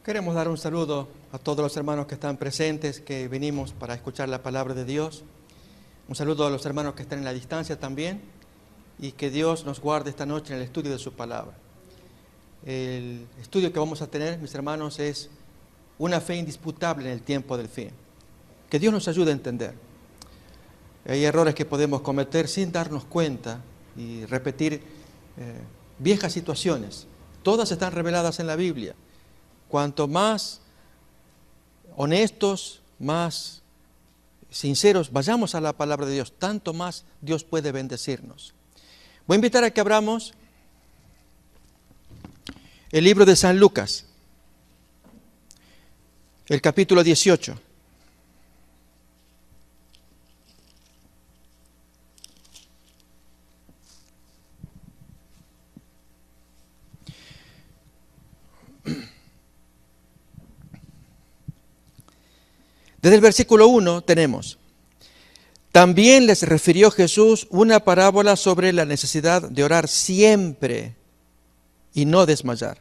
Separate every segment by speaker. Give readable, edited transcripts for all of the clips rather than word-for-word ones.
Speaker 1: Queremos dar un saludo a todos los hermanos que están presentes, que venimos para escuchar la palabra de Dios. Un saludo a los hermanos que están en la distancia también, y que Dios nos guarde esta noche en el estudio de su palabra. El estudio que vamos a tener, mis hermanos, es una fe indisputable en el tiempo del fin. Que Dios nos ayude a entender. Hay errores que podemos cometer sin darnos cuenta y repetir viejas situaciones. Todas están reveladas en la Biblia. Cuanto más honestos, más sinceros vayamos a la palabra de Dios, tanto más Dios puede bendecirnos. Voy a invitar a que abramos el libro de San Lucas, el capítulo 18. Desde el versículo 1 tenemos: también les refirió Jesús una parábola sobre la necesidad de orar siempre y no desmayar.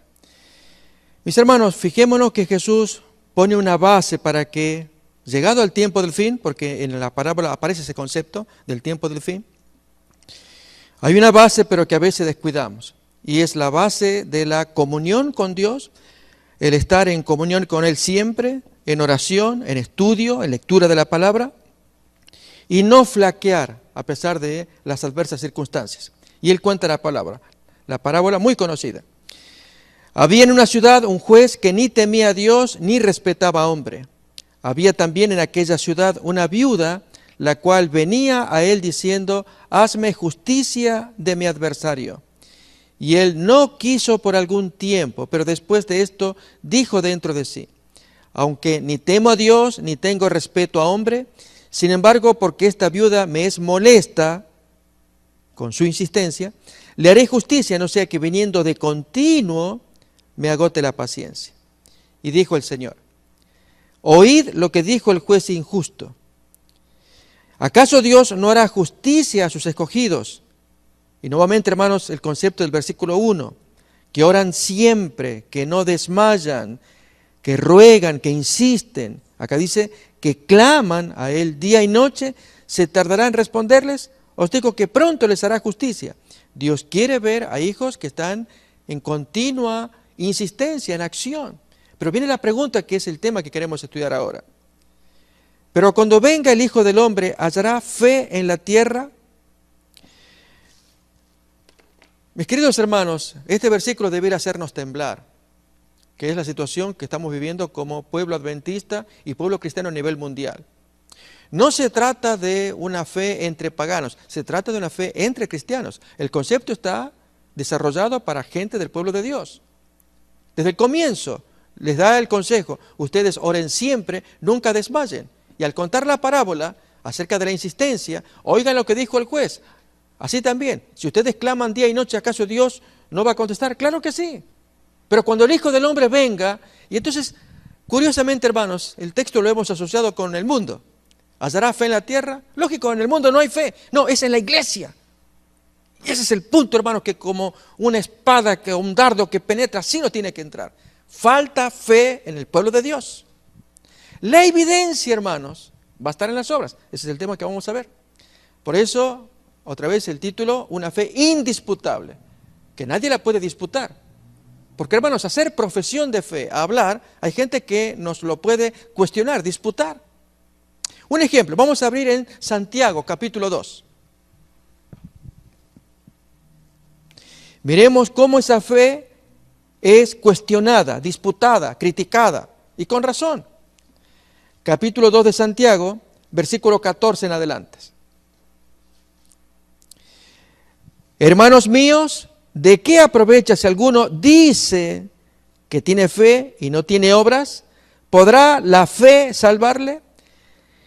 Speaker 1: Mis hermanos, fijémonos que Jesús pone una base para que, llegado al tiempo del fin, porque en la parábola aparece ese concepto del tiempo del fin, hay una base pero que a veces descuidamos, y es la base de la comunión con Dios, el estar en comunión con Él siempre, en oración, en estudio, en lectura de la palabra, y no flaquear a pesar de las adversas circunstancias. Y él cuenta la parábola muy conocida. Había en una ciudad un juez que ni temía a Dios ni respetaba a hombre. Había también en aquella ciudad una viuda, la cual venía a él diciendo: hazme justicia de mi adversario. Y él no quiso por algún tiempo, pero después de esto dijo dentro de sí: aunque ni temo a Dios ni tengo respeto a hombre, sin embargo, porque esta viuda me es molesta con su insistencia, le haré justicia, no sea que viniendo de continuo me agote la paciencia. Y dijo el Señor: oíd lo que dijo el juez injusto. ¿Acaso Dios no hará justicia a sus escogidos? Y nuevamente, hermanos, el concepto del versículo 1, que oran siempre, que no desmayan, que ruegan, que insisten. Acá dice que claman a Él día y noche. ¿Se tardará en responderles? Os digo que pronto les hará justicia. Dios quiere ver a hijos que están en continua insistencia, en acción. Pero viene la pregunta, que es el tema que queremos estudiar ahora. Pero cuando venga el Hijo del Hombre, ¿hallará fe en la tierra? Mis queridos hermanos, este versículo debería hacernos temblar, que es la situación que estamos viviendo como pueblo adventista y pueblo cristiano a nivel mundial. No se trata de una fe entre paganos, se trata de una fe entre cristianos. El concepto está desarrollado para gente del pueblo de Dios. Desde el comienzo les da el consejo: ustedes oren siempre, nunca desmayen. Y al contar la parábola acerca de la insistencia, oigan lo que dijo el juez. Así también, si ustedes claman día y noche, ¿acaso Dios no va a contestar? Claro que sí. Pero cuando el Hijo del Hombre venga, y entonces, curiosamente, hermanos, el texto lo hemos asociado con el mundo. ¿Hallará fe en la tierra? Lógico, en el mundo no hay fe. No, es en la iglesia. Y ese es el punto, hermanos, que como una espada, que un dardo que penetra, así no tiene que entrar. Falta fe en el pueblo de Dios. La evidencia, hermanos, va a estar en las obras. Ese es el tema que vamos a ver. Por eso, otra vez el título: una fe indisputable, que nadie la puede disputar. Porque, hermanos, hacer profesión de fe, hablar, hay gente que nos lo puede cuestionar, disputar. Un ejemplo, vamos a abrir en Santiago, capítulo 2. Miremos cómo esa fe es cuestionada, disputada, criticada, y con razón. Capítulo 2 de Santiago, versículo 14 en adelante. Hermanos míos, ¿de qué aprovecha si alguno dice que tiene fe y no tiene obras? ¿Podrá la fe salvarle?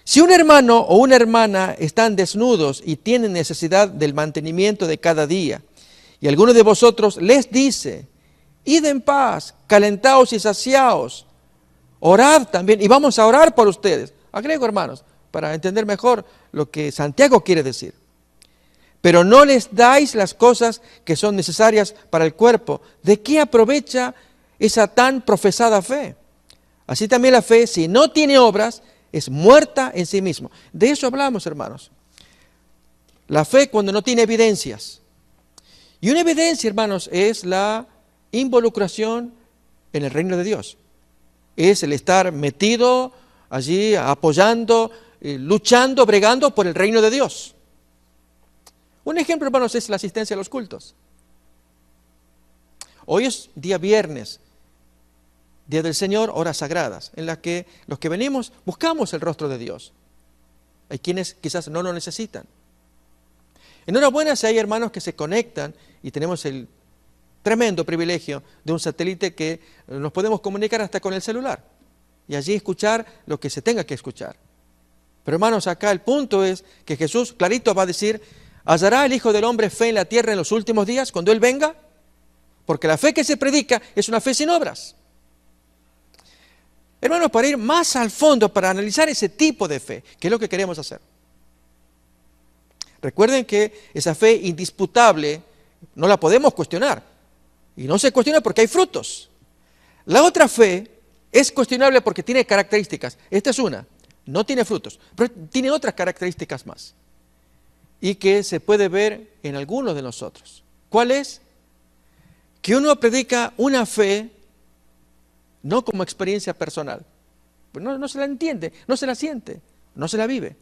Speaker 1: Si un hermano o una hermana están desnudos y tienen necesidad del mantenimiento de cada día, y alguno de vosotros les dice: id en paz, calentaos y saciaos, orad también, y vamos a orar por ustedes. Agrego, hermanos, para entender mejor lo que Santiago quiere decir. Pero no les dais las cosas que son necesarias para el cuerpo. ¿De qué aprovecha esa tan profesada fe? Así también la fe, si no tiene obras, es muerta en sí mismo. De eso hablamos, hermanos. La fe cuando no tiene evidencias. Y una evidencia, hermanos, es la involucración en el reino de Dios. Es el estar metido allí, apoyando, luchando, bregando por el reino de Dios. Un ejemplo, hermanos, es la asistencia a los cultos. Hoy es día viernes, día del Señor, horas sagradas, en las que los que venimos buscamos el rostro de Dios. Hay quienes quizás no lo necesitan. Enhorabuena si hay hermanos que se conectan y tenemos el tremendo privilegio de un satélite que nos podemos comunicar hasta con el celular y allí escuchar lo que se tenga que escuchar. Pero hermanos, acá el punto es que Jesús clarito va a decir, ¿hallará el Hijo del Hombre fe en la tierra en los últimos días cuando Él venga? Porque la fe que se predica es una fe sin obras. Hermanos, para ir más al fondo, para analizar ese tipo de fe, que es lo que queremos hacer. Recuerden que esa fe indisputable no la podemos cuestionar. Y no se cuestiona porque hay frutos. La otra fe es cuestionable porque tiene características. Esta es una, no tiene frutos, pero tiene otras características más. Y que se puede ver en algunos de nosotros. ¿Cuál es? Que uno predica una fe no como experiencia personal. Pues no se la entiende, no se la siente, no se la vive.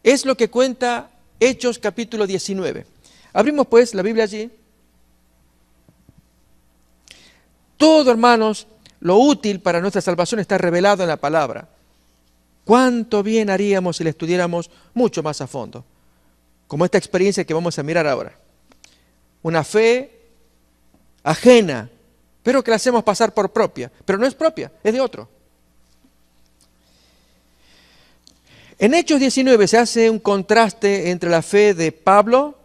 Speaker 1: Es lo que cuenta Hechos capítulo 19. Abrimos pues la Biblia allí. Todo, hermanos, lo útil para nuestra salvación está revelado en la palabra. Cuánto bien haríamos si la estudiáramos mucho más a fondo, como esta experiencia que vamos a mirar ahora. Una fe ajena, pero que la hacemos pasar por propia, pero no es propia, es de otro. En Hechos 19 se hace un contraste entre la fe de Pablo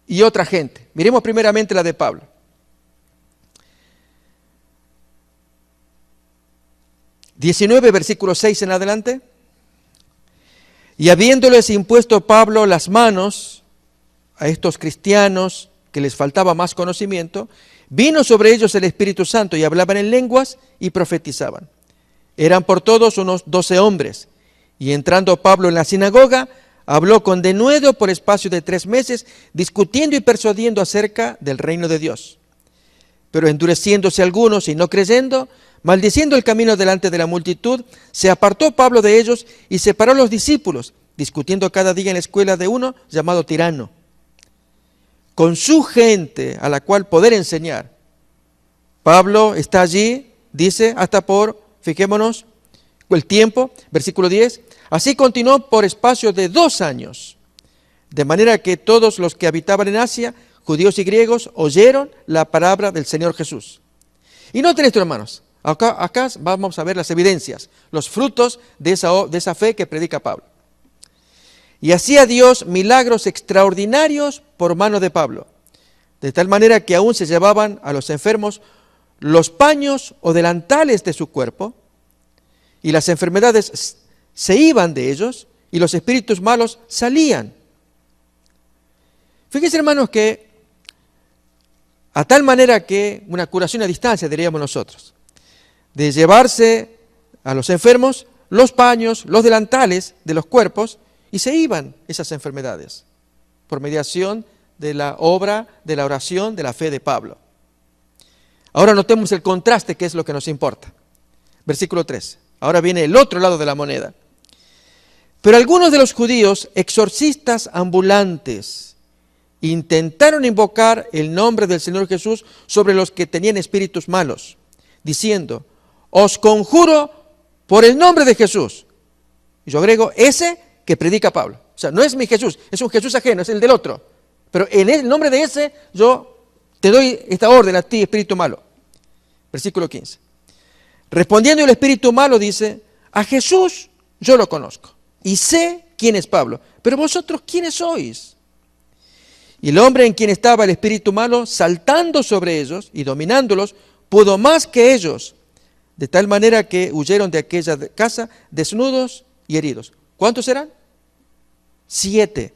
Speaker 1: y otra gente. Miremos primeramente la de Pablo. Versículo 6 en adelante. Y habiéndoles impuesto Pablo las manos a estos cristianos que les faltaba más conocimiento, vino sobre ellos el Espíritu Santo y hablaban en lenguas y profetizaban. Eran por todos unos 12 hombres. Y entrando Pablo en la sinagoga, habló con denuedo por espacio de 3 meses, discutiendo y persuadiendo acerca del reino de Dios. Pero endureciéndose algunos y no creyendo, maldiciendo el camino delante de la multitud, se apartó Pablo de ellos y separó a los discípulos, discutiendo cada día en la escuela de uno llamado Tirano, con su gente a la cual poder enseñar. Pablo está allí, dice, hasta por, fijémonos, el tiempo, versículo 10, así continuó por espacio de 2 años, de manera que todos los que habitaban en Asia, judíos y griegos, oyeron la palabra del Señor Jesús. Y noten esto, hermanos, acá vamos a ver las evidencias, los frutos de esa fe que predica Pablo. Y hacía Dios milagros extraordinarios por mano de Pablo, de tal manera que aún se llevaban a los enfermos los paños o delantales de su cuerpo, y las enfermedades se iban de ellos, y los espíritus malos salían. Fíjense, hermanos, que a tal manera que una curación a distancia, diríamos nosotros, de llevarse a los enfermos los paños, los delantales de los cuerpos, y se iban esas enfermedades, por mediación de la obra, de la oración, de la fe de Pablo. Ahora notemos el contraste, que es lo que nos importa. Versículo 3. Ahora viene el otro lado de la moneda. Pero algunos de los judíos, exorcistas ambulantes, intentaron invocar el nombre del Señor Jesús sobre los que tenían espíritus malos, diciendo, os conjuro por el nombre de Jesús. Y yo agrego, ese que predica Pablo. O sea, no es mi Jesús, es un Jesús ajeno, es el del otro. Pero en el nombre de ese, yo te doy esta orden a ti, espíritu malo. Versículo 15. Respondiendo el espíritu malo dice, a Jesús yo lo conozco y sé quién es Pablo, pero vosotros ¿quiénes sois? Y el hombre en quien estaba el espíritu malo, saltando sobre ellos y dominándolos, pudo más que ellos, de tal manera que huyeron de aquella casa desnudos y heridos. ¿Cuántos eran? 7.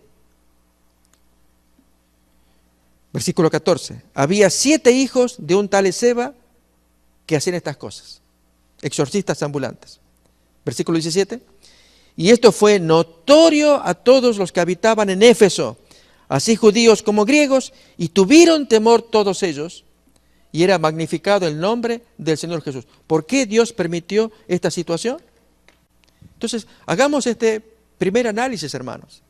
Speaker 1: Versículo 14. Había 7 hijos de un tal Esceva que hacían estas cosas. exorcistas ambulantes. Versículo 17. Y esto fue notorio a todos los que habitaban en Éfeso, así judíos como griegos, y tuvieron temor todos ellos, y era magnificado el nombre del Señor Jesús. ¿Por qué Dios permitió esta situación? Entonces, hagamos este primer análisis, hermanos.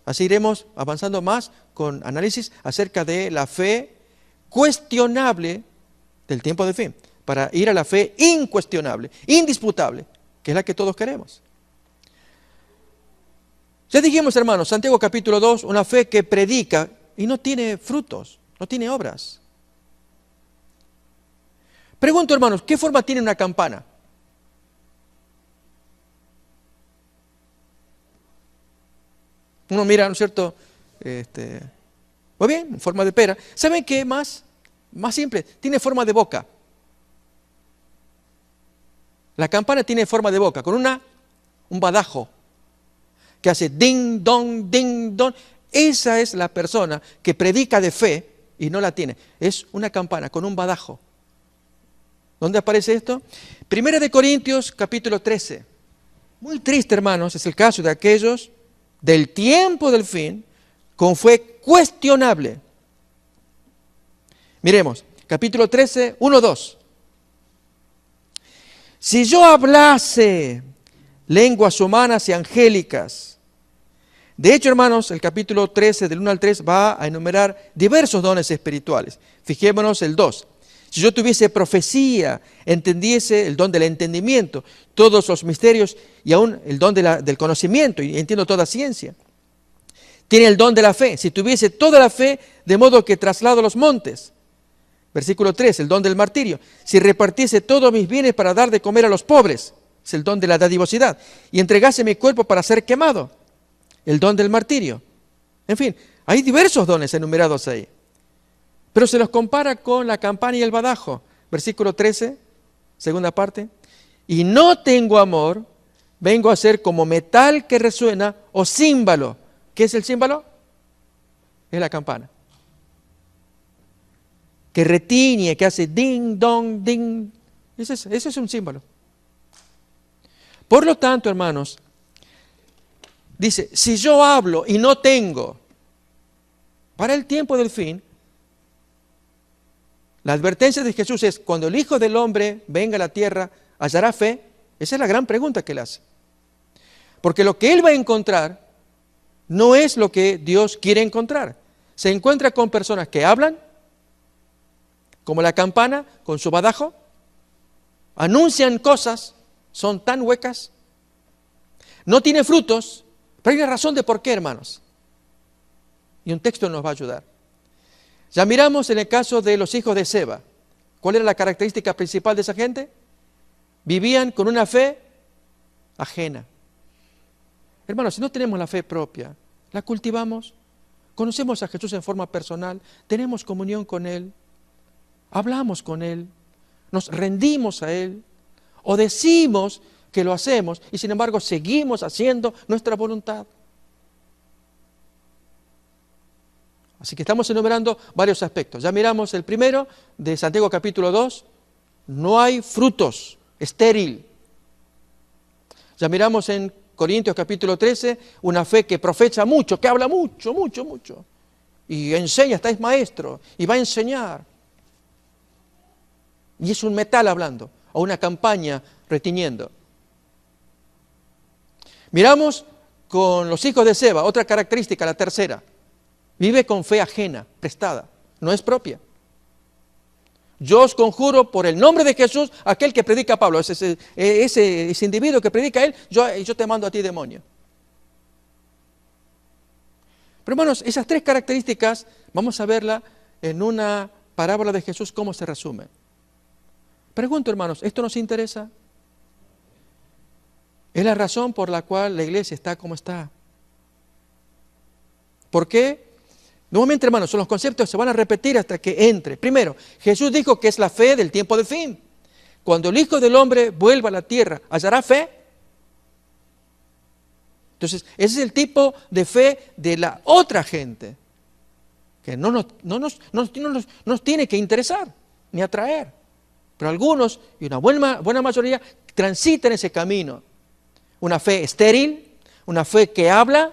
Speaker 1: Así iremos avanzando más con análisis acerca de la fe cuestionable del tiempo del fin, para ir a la fe incuestionable, indisputable, que es la que todos queremos. Ya dijimos, hermanos, Santiago capítulo 2, una fe que predica y no tiene frutos, no tiene obras. Pregunto, hermanos, ¿qué forma tiene una campana? Uno mira, ¿no es cierto? Muy bien, en forma de pera. ¿Saben qué más? Más simple, tiene forma de boca. La campana tiene forma de boca, con un badajo que hace ding, dong, ding, dong. Esa es la persona que predica de fe y no la tiene. Es una campana con un badajo. ¿Dónde aparece esto? Primera de Corintios, capítulo 13. Muy triste, hermanos, es el caso de aquellos del tiempo del fin con fe cuestionable. Miremos, capítulo 13, 1, 2. Si yo hablase lenguas humanas y angélicas. De hecho, hermanos, el capítulo 13, del 1 al 3, va a enumerar diversos dones espirituales. Fijémonos el 2. Si yo tuviese profecía, entendiese el don del entendimiento, todos los misterios y aún el don del conocimiento, y entiendo toda ciencia. Tiene el don de la fe. Si tuviese toda la fe, de modo que traslado los montes. Versículo 3, el don del martirio. Si repartiese todos mis bienes para dar de comer a los pobres, es el don de la dadivosidad. Y entregase mi cuerpo para ser quemado, el don del martirio. En fin, hay diversos dones enumerados ahí. Pero se los compara con la campana y el badajo. Versículo 13, segunda parte. Y no tengo amor, vengo a ser como metal que resuena o címbalo. ¿Qué es el címbalo? Es la campana. Que retiñe, que hace ding, dong, ding. Ese es un símbolo. Por lo tanto, hermanos, dice, si yo hablo y no tengo, para el tiempo del fin, la advertencia de Jesús es, cuando el Hijo del Hombre venga a la tierra, ¿hallará fe? Esa es la gran pregunta que él hace. Porque lo que él va a encontrar no es lo que Dios quiere encontrar. Se encuentra con personas que hablan, como la campana, con su badajo, anuncian cosas, son tan huecas, no tiene frutos, pero hay una razón de por qué, hermanos. Y un texto nos va a ayudar. Ya miramos en el caso de los hijos de Seba. ¿Cuál era la característica principal de esa gente? Vivían con una fe ajena. Hermanos, si no tenemos la fe propia, la cultivamos, conocemos a Jesús en forma personal, tenemos comunión con Él, hablamos con Él, nos rendimos a Él, o decimos que lo hacemos y sin embargo seguimos haciendo nuestra voluntad. Así que estamos enumerando varios aspectos. Ya miramos el primero de Santiago capítulo 2, no hay frutos, estéril. Ya miramos en Corintios capítulo 13, una fe que profesa mucho, que habla mucho, mucho, mucho. Y enseña, hasta es maestro, y va a enseñar. Y es un metal hablando, o una campaña retiñendo. Miramos con los hijos de Seba, otra característica, la tercera. Vive con fe ajena, prestada, no es propia. Yo os conjuro por el nombre de Jesús, aquel que predica a Pablo, ese individuo que predica a él, yo te mando a ti, demonio. Pero hermanos, esas tres características, vamos a verla en una parábola de Jesús, cómo se resume. Pregunto, hermanos, ¿esto nos interesa? Es la razón por la cual la iglesia está como está. ¿Por qué? Nuevamente, hermanos, son los conceptos que se van a repetir hasta que entre. Primero, Jesús dijo que es la fe del tiempo del fin. Cuando el Hijo del Hombre vuelva a la tierra, ¿hallará fe? Entonces, ese es el tipo de fe de la otra gente, que no nos tiene que interesar ni atraer. Pero algunos, y una buena mayoría, transitan ese camino. Una fe estéril, una fe que habla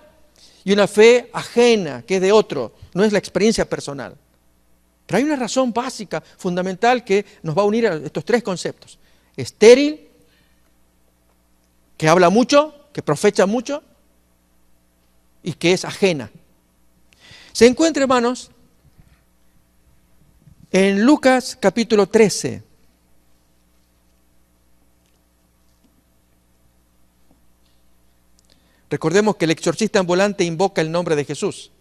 Speaker 1: y una fe ajena, que es de otro, no es la experiencia personal. Pero hay una razón básica, fundamental, que nos va a unir a estos tres conceptos. Estéril, que habla mucho, que profecha mucho, y que es ajena. Se encuentra, hermanos, en Lucas capítulo 13. Recordemos que el exorcista ambulante invoca el nombre de Jesús.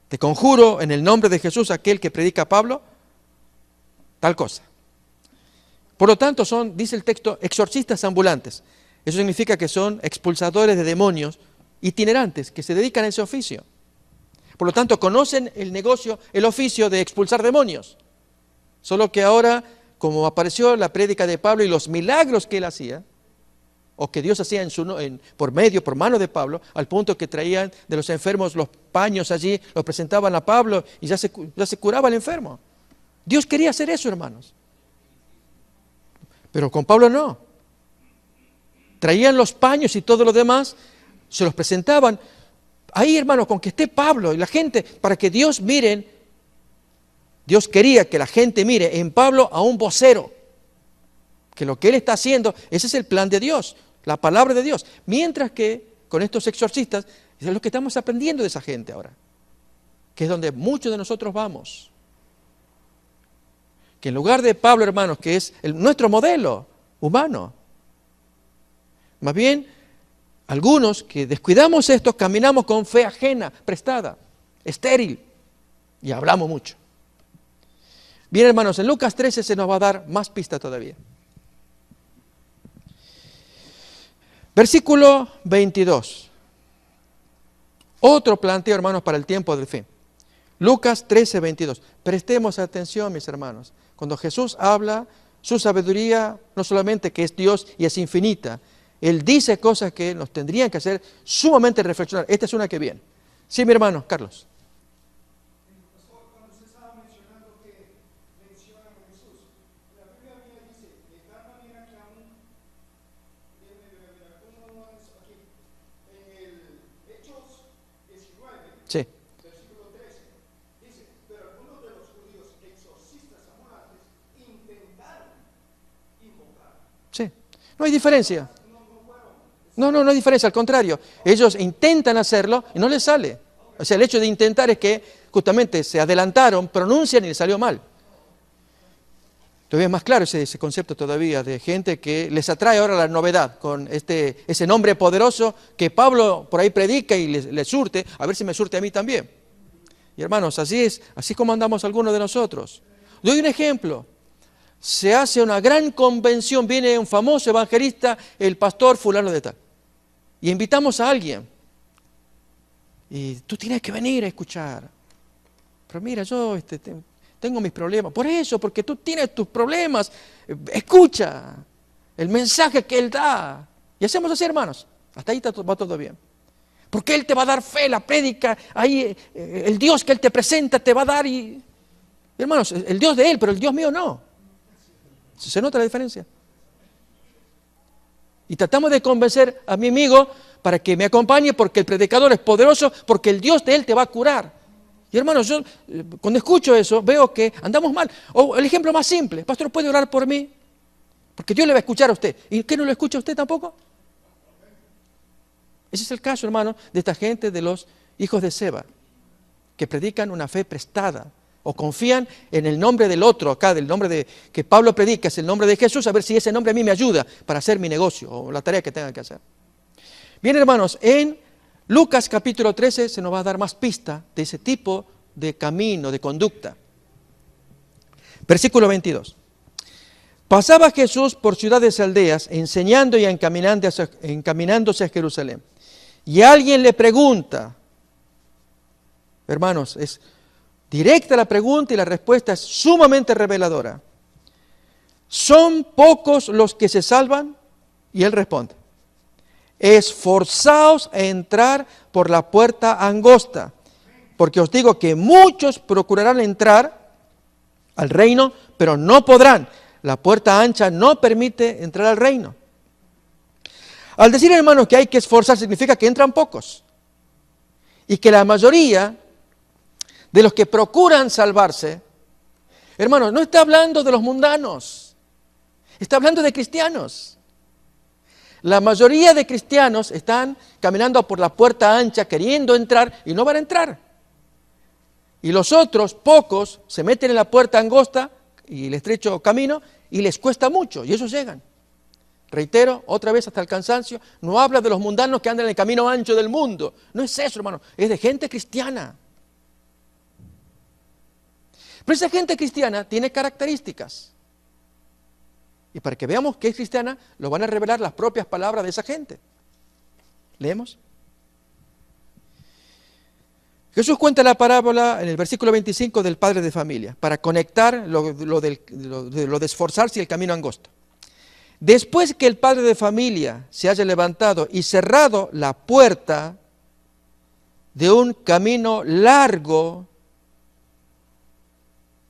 Speaker 1: Te conjuro en el nombre de Jesús, aquel que predica Pablo, tal cosa. Por lo tanto, son, dice el texto, exorcistas ambulantes. Eso significa que son expulsadores de demonios itinerantes que se dedican a ese oficio. Por lo tanto, conocen el negocio, el oficio de expulsar demonios. Solo que ahora, como apareció la prédica de Pablo y los milagros que él hacía, o que Dios hacía por mano de Pablo, al punto que traían de los enfermos los paños allí, los presentaban a Pablo y ya se curaba el enfermo. Dios quería hacer eso, hermanos. Pero con Pablo no. Traían los paños y todo lo demás, se los presentaban. Ahí, hermanos, con que esté Pablo y la gente, para que Dios miren, Dios quería que la gente mire en Pablo a un vocero. Que lo que él está haciendo, ese es el plan de Dios, la palabra de Dios. Mientras que con estos exorcistas, es lo que estamos aprendiendo de esa gente ahora. Que es donde muchos de nosotros vamos. Que en lugar de Pablo, hermanos, que es nuestro modelo humano, más bien, algunos que descuidamos esto, caminamos con fe ajena, prestada, estéril, y hablamos mucho. Bien, hermanos, en Lucas 13 se nos va a dar más pista todavía. Versículo 22. Otro planteo, hermanos, para el tiempo del fin. Lucas 13, 22. Prestemos atención, mis hermanos. Cuando Jesús habla, su sabiduría no solamente que es Dios y es infinita, Él dice cosas que nos tendrían que hacer sumamente reflexionar. Esta es una que viene. Sí, mi hermano, Carlos.
Speaker 2: Cuando se estaba mencionando que mencionan a Jesús, la Biblia mía dice, de tal manera que aún, aquí, en el Hechos 19,
Speaker 1: Sí.
Speaker 2: versículo 13, dice, pero algunos de los judíos exorcistas ambulantes intentaron invocar.
Speaker 1: Sí. No hay diferencia. No hay diferencia, al contrario. Ellos intentan hacerlo y no les sale. O sea, el hecho de intentar es que justamente se adelantaron, pronuncian y les salió mal. Todavía es más claro ese concepto todavía de gente que les atrae ahora la novedad con ese nombre poderoso que Pablo por ahí predica y les surte, a ver si me surte a mí también. Y hermanos, así es como andamos algunos de nosotros. Doy un ejemplo. Se hace una gran convención, viene un famoso evangelista, el pastor fulano de tal. Y invitamos a alguien. Y tú tienes que venir a escuchar. Pero mira, yo tengo mis problemas. Por eso, porque tú tienes tus problemas. Escucha el mensaje que Él da. Y hacemos así, hermanos. Hasta ahí va todo bien. Porque Él te va a dar fe, la prédica. Ahí el Dios que Él te presenta te va a dar. Y hermanos, el Dios de Él, pero el Dios mío no. ¿Se nota la diferencia? Y tratamos de convencer a mi amigo para que me acompañe porque el predicador es poderoso, porque el Dios de él te va a curar. Y hermanos, yo cuando escucho eso veo que andamos mal. O el ejemplo más simple, pastor, ¿puede orar por mí? Porque Dios le va a escuchar a usted. ¿Y qué no lo escucha usted tampoco? Ese es el caso, hermano, de esta gente de los hijos de Seba, que predican una fe prestada. O confían en el nombre del otro, acá del nombre que Pablo predica, es el nombre de Jesús, a ver si ese nombre a mí me ayuda para hacer mi negocio o la tarea que tenga que hacer. Bien, hermanos, en Lucas capítulo 13 se nos va a dar más pista de ese tipo de camino, de conducta. Versículo 22. Pasaba Jesús por ciudades y aldeas, enseñando y encaminándose a Jerusalén. Y alguien le pregunta, hermanos, es directa la pregunta y la respuesta es sumamente reveladora. ¿Son pocos los que se salvan? Y él responde, esforzaos a entrar por la puerta angosta, porque os digo que muchos procurarán entrar al reino, pero no podrán. La puerta ancha no permite entrar al reino. Al decir, hermanos, que hay que esforzar, significa que entran pocos. Y que la mayoría de los que procuran salvarse, hermanos, no está hablando de los mundanos, está hablando de cristianos. La mayoría de cristianos están caminando por la puerta ancha, queriendo entrar, y no van a entrar. Y los otros, pocos, se meten en la puerta angosta y el estrecho camino, y les cuesta mucho, y ellos llegan. Reitero, otra vez hasta el cansancio, no habla de los mundanos que andan en el camino ancho del mundo. No es eso, hermano, es de gente cristiana. Pero esa gente cristiana tiene características. Y para que veamos que es cristiana, lo van a revelar las propias palabras de esa gente. ¿Leemos? Jesús cuenta la parábola en el versículo 25 del padre de familia, para conectar lo de esforzarse y el camino angosto. Después que el padre de familia se haya levantado y cerrado la puerta de un camino largo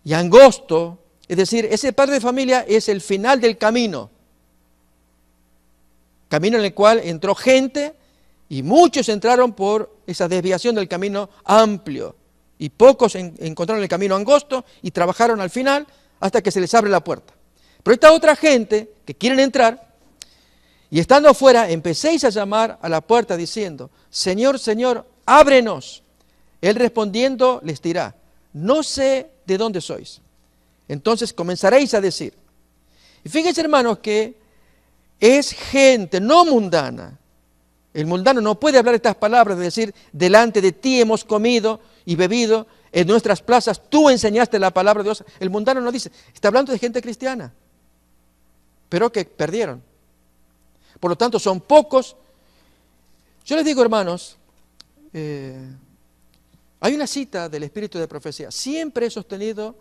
Speaker 1: y angosto, es decir, ese padre de familia es el final del camino en el cual entró gente y muchos entraron por esa desviación del camino amplio y pocos encontraron el camino angosto y trabajaron al final hasta que se les abre la puerta. Pero esta otra gente que quieren entrar y estando afuera empecéis a llamar a la puerta diciendo, Señor, Señor, ábrenos. Él respondiendo les dirá, no sé de dónde sois. Entonces comenzaréis a decir. Y fíjense, hermanos, que es gente no mundana. El mundano no puede hablar estas palabras de decir, delante de ti hemos comido y bebido, en nuestras plazas tú enseñaste la palabra de Dios. El mundano no dice, está hablando de gente cristiana, pero que perdieron. Por lo tanto, son pocos. Yo les digo, hermanos, hay una cita del Espíritu de Profecía. Siempre he sostenido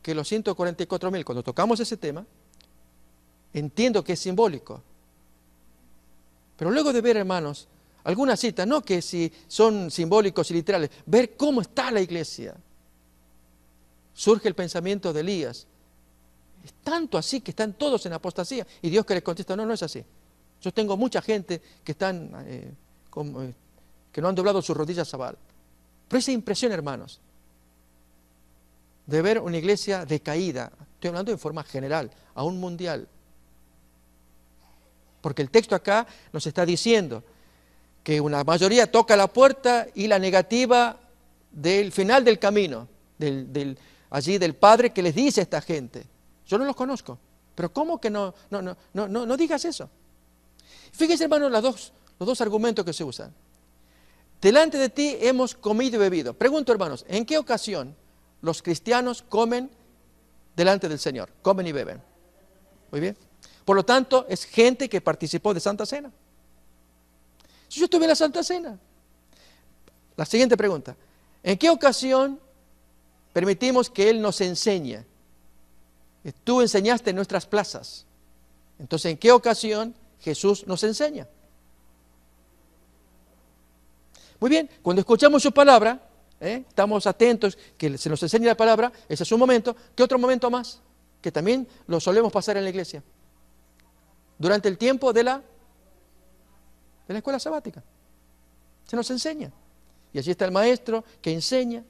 Speaker 1: que los 144.000, cuando tocamos ese tema, entiendo que es simbólico. Pero luego de ver, hermanos, algunas citas, no que si son simbólicos y literales, ver cómo está la iglesia, surge el pensamiento de Elías. Es tanto así que están todos en apostasía. Y Dios que les contesta, no, no es así. Yo tengo mucha gente que están, que no han doblado sus rodillas a Baal. Pero esa impresión, hermanos, de ver una iglesia decaída, estoy hablando en forma general, aún mundial. Porque el texto acá nos está diciendo que una mayoría toca la puerta y la negativa del final del camino, allí del Padre que les dice a esta gente, yo no los conozco, pero ¿cómo que no digas eso? Fíjense, hermanos, los dos argumentos que se usan. Delante de ti hemos comido y bebido. Pregunto, hermanos, ¿en qué ocasión los cristianos comen delante del Señor? Comen y beben. Muy bien. Por lo tanto, es gente que participó de Santa Cena. Yo estuve en la Santa Cena. La siguiente pregunta. ¿En qué ocasión permitimos que Él nos enseñe? Tú enseñaste en nuestras plazas. Entonces, ¿en qué ocasión Jesús nos enseña? Muy bien, cuando escuchamos su palabra, estamos atentos, que se nos enseñe la palabra, ese es un momento. ¿Qué otro momento más? Que también lo solemos pasar en la iglesia. Durante el tiempo de la escuela sabática. Se nos enseña. Y allí está el maestro que enseña.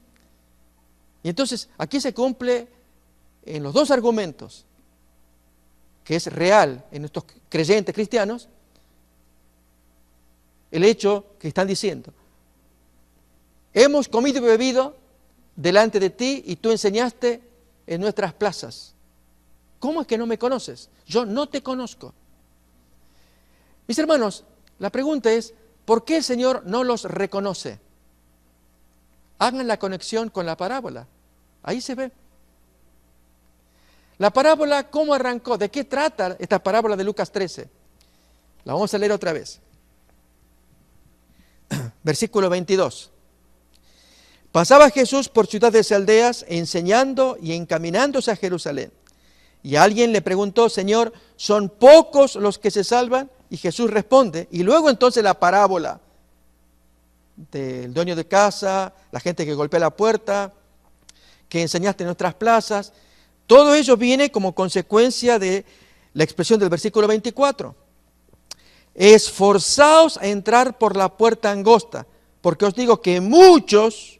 Speaker 1: Y entonces aquí se cumple en los dos argumentos, que es real en estos creyentes cristianos, el hecho que están diciendo. Hemos comido y bebido delante de ti y tú enseñaste en nuestras plazas. ¿Cómo es que no me conoces? Yo no te conozco. Mis hermanos, la pregunta es, ¿por qué el Señor no los reconoce? Hagan la conexión con la parábola. Ahí se ve. La parábola, ¿cómo arrancó? ¿De qué trata esta parábola de Lucas 13? La vamos a leer otra vez. Versículo 22. Pasaba Jesús por ciudades y aldeas, enseñando y encaminándose a Jerusalén. Y alguien le preguntó, Señor, ¿son pocos los que se salvan? Y Jesús responde, y luego entonces la parábola del dueño de casa, la gente que golpea la puerta, que enseñaste en nuestras plazas. Todo ello viene como consecuencia de la expresión del versículo 24. Esforzaos a entrar por la puerta angosta, porque os digo que muchos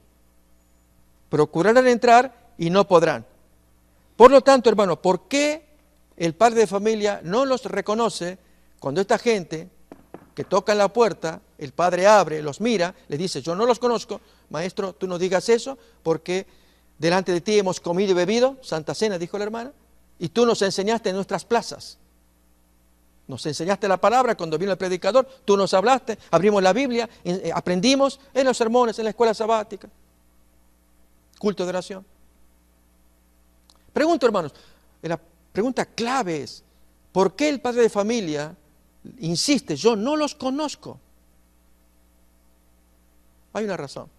Speaker 1: procurarán entrar y no podrán. Por lo tanto, hermano, ¿por qué el padre de familia no los reconoce cuando esta gente que toca en la puerta, el padre abre, los mira, les dice, yo no los conozco, maestro, tú no digas eso, porque delante de ti hemos comido y bebido, Santa Cena, dijo la hermana, y tú nos enseñaste en nuestras plazas. Nos enseñaste la palabra cuando vino el predicador, tú nos hablaste, abrimos la Biblia, aprendimos en los sermones, en la escuela sabática, culto de oración. Pregunto, hermanos, la pregunta clave es, ¿por qué el padre de familia insiste, yo no los conozco? Hay una razón.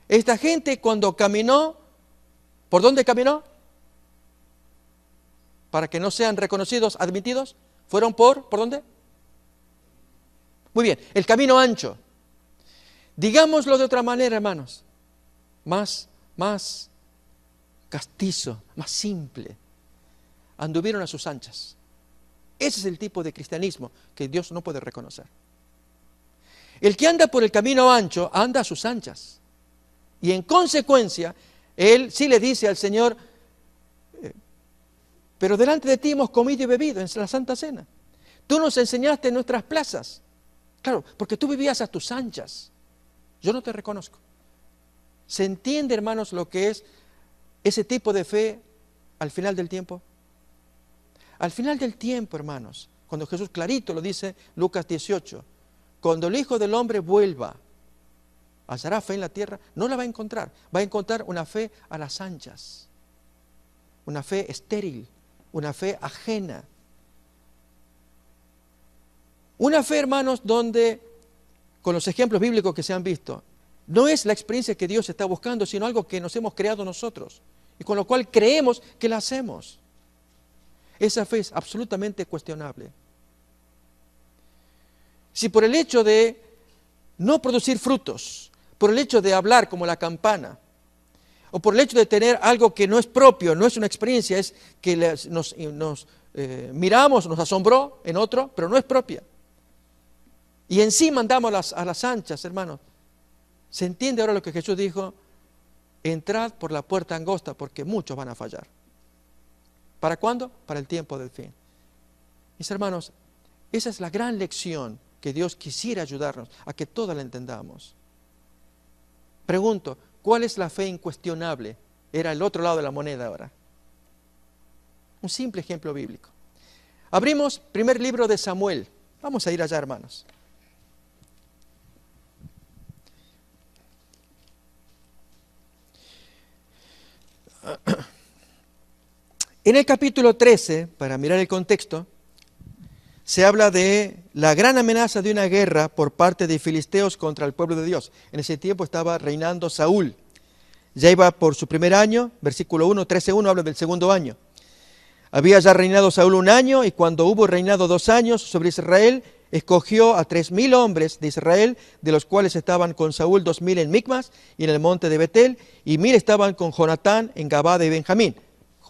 Speaker 1: Esta gente cuando caminó, ¿por dónde caminó? Para que no sean reconocidos, admitidos, ¿fueron ¿por dónde? Muy bien, el camino ancho. Digámoslo de otra manera, hermanos, más castizo, más simple. Anduvieron a sus anchas. Ese es el tipo de cristianismo que Dios no puede reconocer. El que anda por el camino ancho, anda a sus anchas. Y en consecuencia, él sí le dice al Señor, pero delante de ti hemos comido y bebido en la Santa Cena. Tú nos enseñaste en nuestras plazas. Claro, porque tú vivías a tus anchas. Yo no te reconozco. ¿Se entiende, hermanos, lo que es ese tipo de fe al final del tiempo? Al final del tiempo, hermanos, cuando Jesús clarito lo dice, Lucas 18, cuando el Hijo del Hombre vuelva, hallará fe en la tierra, no la va a encontrar una fe a las anchas, una fe estéril, una fe ajena. Una fe, hermanos, donde, con los ejemplos bíblicos que se han visto, no es la experiencia que Dios está buscando, sino algo que nos hemos creado nosotros, y con lo cual creemos que la hacemos. Esa fe es absolutamente cuestionable. Si por el hecho de no producir frutos, por el hecho de hablar como la campana, o por el hecho de tener algo que no es propio, no es una experiencia, es que nos miramos, nos asombró en otro, pero no es propia. Y encima andamos a las anchas, hermanos. ¿Se entiende ahora lo que Jesús dijo? Entrad por la puerta angosta, porque muchos van a fallar. ¿Para cuándo? Para el tiempo del fin. Mis hermanos, esa es la gran lección que Dios quisiera ayudarnos a que toda la entendamos. Pregunto, ¿cuál es la fe incuestionable? Era el otro lado de la moneda ahora. Un simple ejemplo bíblico. Abrimos primer libro de Samuel. Vamos a ir allá, hermanos. En el capítulo 13, para mirar el contexto, se habla de la gran amenaza de una guerra por parte de filisteos contra el pueblo de Dios. En ese tiempo estaba reinando Saúl. Ya iba por su primer año, versículo 1, 13:1 habla del segundo año. Había ya reinado Saúl 1 año, y cuando hubo reinado 2 años sobre Israel, escogió a 3,000 hombres de Israel, de los cuales estaban con Saúl 2,000 en Micmas y en el monte de Betel, y 1,000 estaban con Jonatán en Gabá de Benjamín.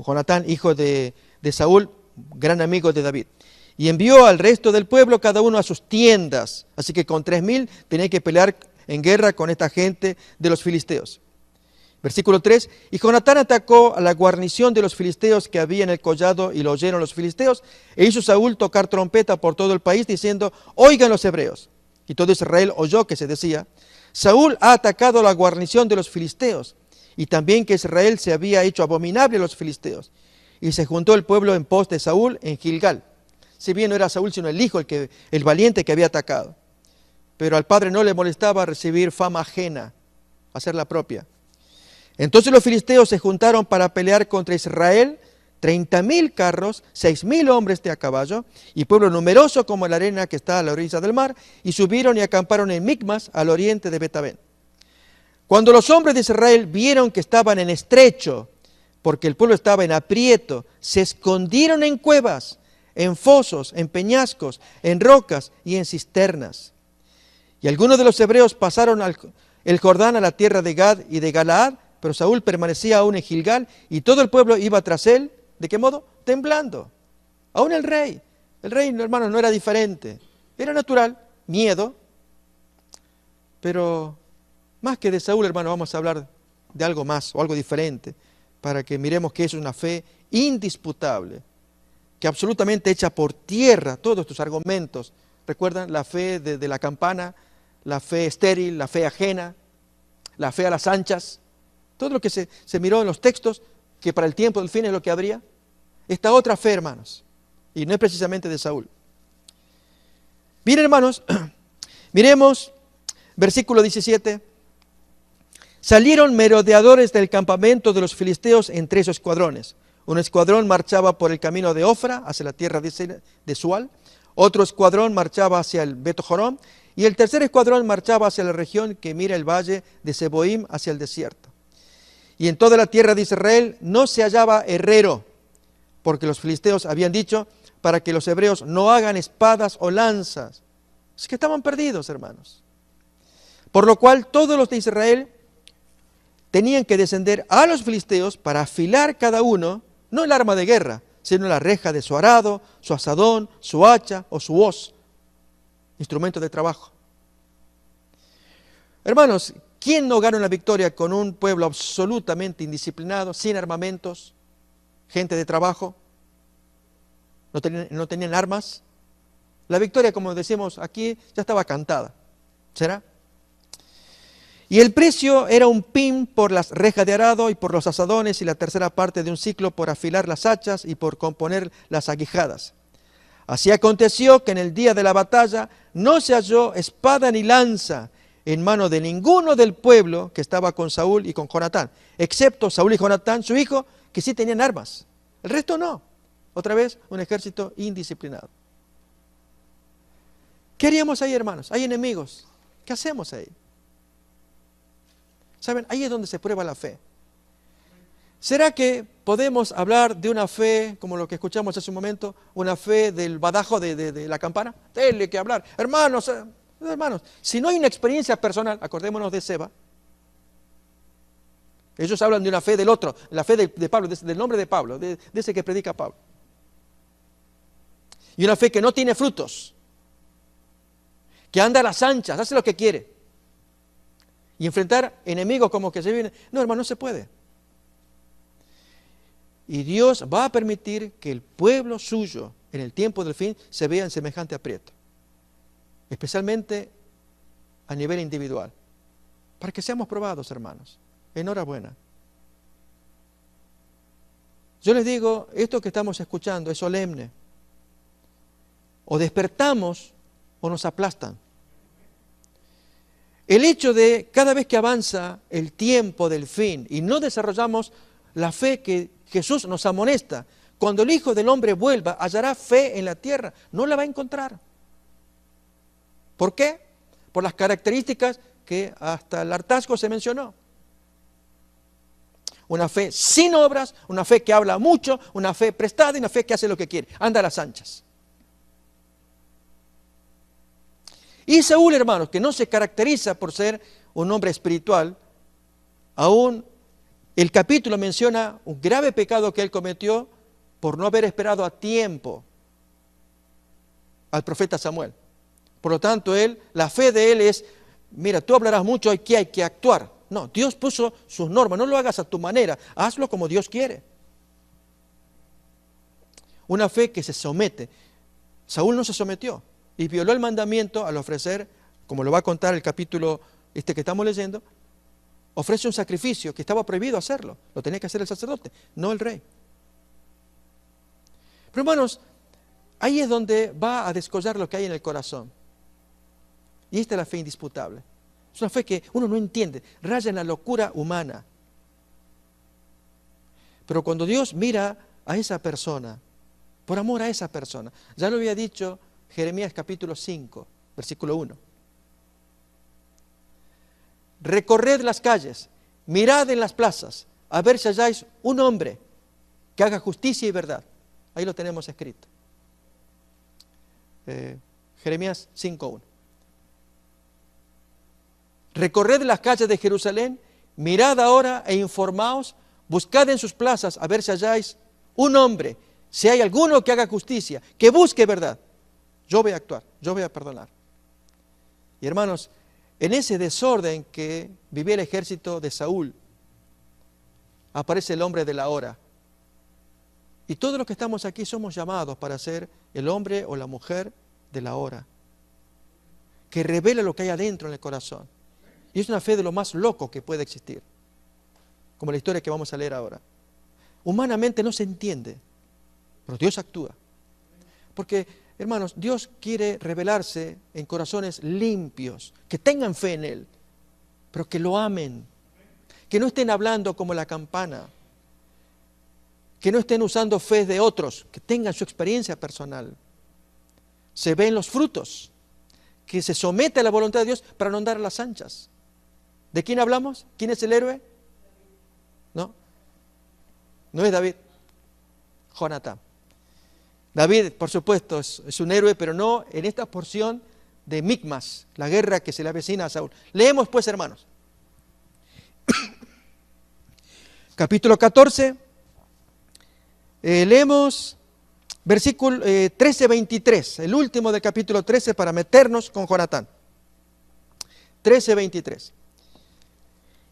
Speaker 1: Jonatán, hijo de Saúl, gran amigo de David. Y envió al resto del pueblo, cada uno a sus tiendas. Así que con 3,000 tenía que pelear en guerra con esta gente de los filisteos. Versículo 3, y Jonatán atacó a la guarnición de los filisteos que había en el collado, y lo oyeron los filisteos, e hizo Saúl tocar trompeta por todo el país, diciendo, oigan los hebreos. Y todo Israel oyó que se decía, Saúl ha atacado a la guarnición de los filisteos, y también que Israel se había hecho abominable a los filisteos. Y se juntó el pueblo en pos de Saúl en Gilgal. Si bien no era Saúl, sino el hijo, el valiente que había atacado. Pero al padre no le molestaba recibir fama ajena, hacerla propia. Entonces los filisteos se juntaron para pelear contra Israel, 30,000 carros, 6,000 hombres de a caballo, y pueblo numeroso como la arena que está a la orilla del mar, y subieron y acamparon en Micmas, al oriente de Betabén. Cuando los hombres de Israel vieron que estaban en estrecho, porque el pueblo estaba en aprieto, se escondieron en cuevas, en fosos, en peñascos, en rocas y en cisternas. Y algunos de los hebreos pasaron el Jordán a la tierra de Gad y de Galaad pero Saúl permanecía aún en Gilgal y todo el pueblo iba tras él. ¿De qué modo? Temblando. Aún el rey, hermanos, no era diferente. Era natural, miedo. Pero más que de Saúl, hermano, vamos a hablar de algo más o algo diferente, para que miremos que es una fe indisputable, que absolutamente echa por tierra todos estos argumentos. ¿Recuerdan la fe de la campana, la fe estéril, la fe ajena, la fe a las anchas? Todo lo que se miró en los textos, que para el tiempo del fin es lo que habría. Esta otra fe, hermanos, y no es precisamente de Saúl. Bien, hermanos, miremos versículo 17. Salieron merodeadores del campamento de los filisteos en 3 escuadrones. Un escuadrón marchaba por el camino de Ofra, hacia la tierra de Sual. Otro escuadrón marchaba hacia el Beto-Jorón. Y el tercer escuadrón marchaba hacia la región que mira el valle de Seboim, hacia el desierto. Y en toda la tierra de Israel no se hallaba herrero, porque los filisteos habían dicho para que los hebreos no hagan espadas o lanzas. Es que estaban perdidos, hermanos. Por lo cual todos los de Israel tenían que descender a los filisteos para afilar cada uno, no el arma de guerra, sino la reja de su arado, su azadón, su hacha o su hoz, instrumento de trabajo. Hermanos, ¿quién no gana una victoria con un pueblo absolutamente indisciplinado, sin armamentos, gente de trabajo? No tenían armas. La victoria, como decimos aquí, ya estaba cantada. ¿Será? Y el precio era un pin por las rejas de arado y por los azadones, y la tercera parte de un ciclo por afilar las hachas y por componer las aguijadas. Así aconteció que en el día de la batalla no se halló espada ni lanza en mano de ninguno del pueblo que estaba con Saúl y con Jonatán, excepto Saúl y Jonatán, su hijo, que sí tenían armas. El resto no. Otra vez, un ejército indisciplinado. ¿Qué haríamos ahí, hermanos? Hay enemigos. ¿Qué hacemos ahí? ¿Saben? Ahí es donde se prueba la fe. ¿Será que podemos hablar de una fe, como lo que escuchamos hace un momento, una fe del badajo de la campana? Dele que hablar. Hermanos, si no hay una experiencia personal, acordémonos de Seba. Ellos hablan de una fe del otro, la fe de Pablo, del nombre de Pablo, de ese que predica Pablo. Y una fe que no tiene frutos, que anda a las anchas, hace lo que quiere. Y enfrentar enemigos como que se vienen. No, hermano, no se puede. Y Dios va a permitir que el pueblo suyo, en el tiempo del fin, se vea en semejante aprieto. Especialmente a nivel individual. Para que seamos probados, hermanos. Enhorabuena. Yo les digo, esto que estamos escuchando es solemne. O despertamos o nos aplastan. El hecho de cada vez que avanza el tiempo del fin y no desarrollamos la fe que Jesús nos amonesta, cuando el Hijo del Hombre vuelva, hallará fe en la tierra, no la va a encontrar. ¿Por qué? Por las características que hasta el hartazgo se mencionó. Una fe sin obras, una fe que habla mucho, una fe prestada y una fe que hace lo que quiere, anda a las anchas. Y Saúl, hermanos, que no se caracteriza por ser un hombre espiritual, aún el capítulo menciona un grave pecado que él cometió por no haber esperado a tiempo al profeta Samuel. Por lo tanto, la fe de él es, mira, tú hablarás mucho, aquí hay que actuar. No, Dios puso sus normas, no lo hagas a tu manera, hazlo como Dios quiere. Una fe que se somete. Saúl no se sometió. Y violó el mandamiento al ofrecer, como lo va a contar el capítulo que estamos leyendo, ofrece un sacrificio que estaba prohibido hacerlo. Lo tenía que hacer el sacerdote, no el rey. Pero hermanos, ahí es donde va a descollar lo que hay en el corazón. Y esta es la fe indisputable. Es una fe que uno no entiende, raya en la locura humana. Pero cuando Dios mira a esa persona, por amor a esa persona, ya lo había dicho Jeremías capítulo 5, versículo 1. Recorred las calles, mirad en las plazas, a ver si halláis un hombre que haga justicia y verdad. Ahí lo tenemos escrito. Jeremías 5:1. Recorred las calles de Jerusalén, mirad ahora e informaos, buscad en sus plazas a ver si halláis un hombre, si hay alguno que haga justicia, que busque verdad. Yo voy a actuar, yo voy a perdonar. Y hermanos, en ese desorden que vivía el ejército de Saúl, aparece el hombre de la hora. Y todos los que estamos aquí somos llamados para ser el hombre o la mujer de la hora, que revela lo que hay adentro en el corazón. Y es una fe de lo más loco que puede existir, como la historia que vamos a leer ahora. Humanamente no se entiende, pero Dios actúa. Porque, hermanos, Dios quiere revelarse en corazones limpios, que tengan fe en Él, pero que lo amen, que no estén hablando como la campana, que no estén usando fe de otros, que tengan su experiencia personal. Se ven los frutos, que se somete a la voluntad de Dios para no andar a las anchas. ¿De quién hablamos? ¿Quién es el héroe? No, no es David, Jonatán. David, por supuesto, es un héroe, pero no en esta porción de Micmas, la guerra que se le avecina a Saúl. Leemos pues, hermanos. Capítulo 14, leemos versículo 13-23, el último del capítulo 13 para meternos con Jonatán. 13-23.